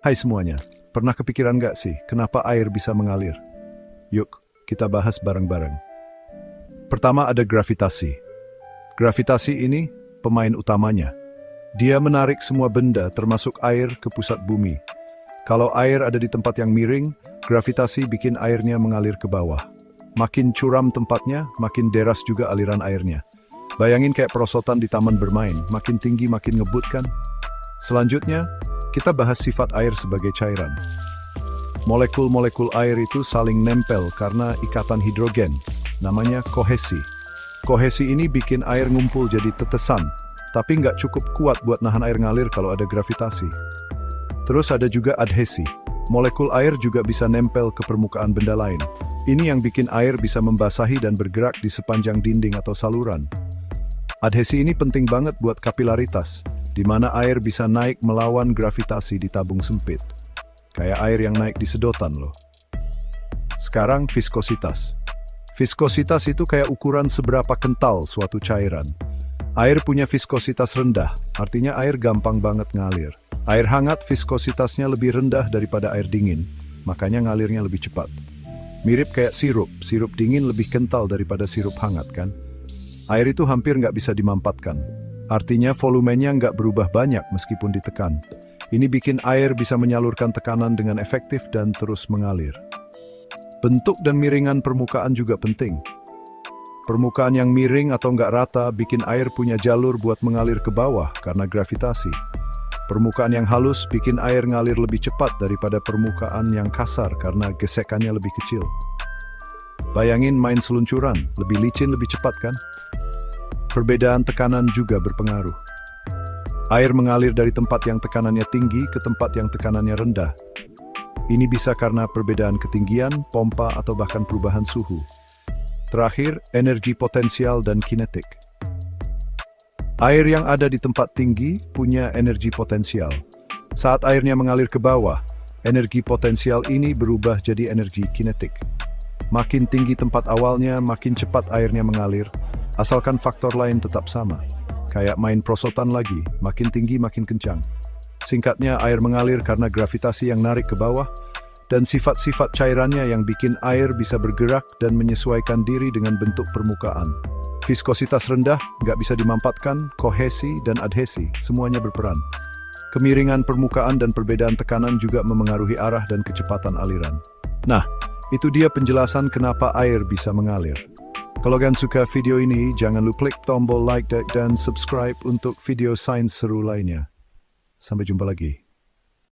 Hai semuanya, pernah kepikiran nggak sih kenapa air bisa mengalir? Yuk, kita bahas bareng-bareng. Pertama ada gravitasi. Gravitasi ini pemain utamanya. Dia menarik semua benda termasuk air ke pusat bumi. Kalau air ada di tempat yang miring, gravitasi bikin airnya mengalir ke bawah. Makin curam tempatnya, makin deras juga aliran airnya. Bayangin kayak perosotan di taman bermain, makin tinggi makin ngebut kan? Selanjutnya, kita bahas sifat air sebagai cairan. Molekul-molekul air itu saling nempel karena ikatan hidrogen, namanya kohesi. Kohesi ini bikin air ngumpul jadi tetesan, tapi nggak cukup kuat buat nahan air ngalir kalau ada gravitasi. Terus ada juga adhesi. Molekul air juga bisa nempel ke permukaan benda lain. Ini yang bikin air bisa membasahi dan bergerak di sepanjang dinding atau saluran. Adhesi ini penting banget buat kapilaritas, di mana air bisa naik melawan gravitasi di tabung sempit. Kayak air yang naik di sedotan loh. Sekarang viskositas. Viskositas itu kayak ukuran seberapa kental suatu cairan. Air punya viskositas rendah, artinya air gampang banget ngalir. Air hangat viskositasnya lebih rendah daripada air dingin, makanya ngalirnya lebih cepat. Mirip kayak sirup dingin lebih kental daripada sirup hangat kan? Air itu hampir nggak bisa dimampatkan. Artinya volumenya nggak berubah banyak meskipun ditekan. Ini bikin air bisa menyalurkan tekanan dengan efektif dan terus mengalir. Bentuk dan miringan permukaan juga penting. Permukaan yang miring atau nggak rata bikin air punya jalur buat mengalir ke bawah karena gravitasi. Permukaan yang halus bikin air ngalir lebih cepat daripada permukaan yang kasar karena gesekannya lebih kecil. Bayangin main seluncuran, lebih licin lebih cepat kan? Perbedaan tekanan juga berpengaruh. Air mengalir dari tempat yang tekanannya tinggi ke tempat yang tekanannya rendah. Ini bisa karena perbedaan ketinggian, pompa, atau bahkan perubahan suhu. Terakhir, energi potensial dan kinetik. Air yang ada di tempat tinggi punya energi potensial. Saat airnya mengalir ke bawah, energi potensial ini berubah jadi energi kinetik. Makin tinggi tempat awalnya, makin cepat airnya mengalir, asalkan faktor lain tetap sama. Kayak main prosotan lagi, makin tinggi makin kencang. Singkatnya, air mengalir karena gravitasi yang narik ke bawah, dan sifat-sifat cairannya yang bikin air bisa bergerak dan menyesuaikan diri dengan bentuk permukaan. Viskositas rendah, nggak bisa dimampatkan, kohesi dan adhesi, semuanya berperan. Kemiringan permukaan dan perbedaan tekanan juga memengaruhi arah dan kecepatan aliran. Nah, itu dia penjelasan kenapa air bisa mengalir. Kalau kalian suka video ini, jangan lupa klik tombol like dan subscribe untuk video sains seru lainnya. Sampai jumpa lagi.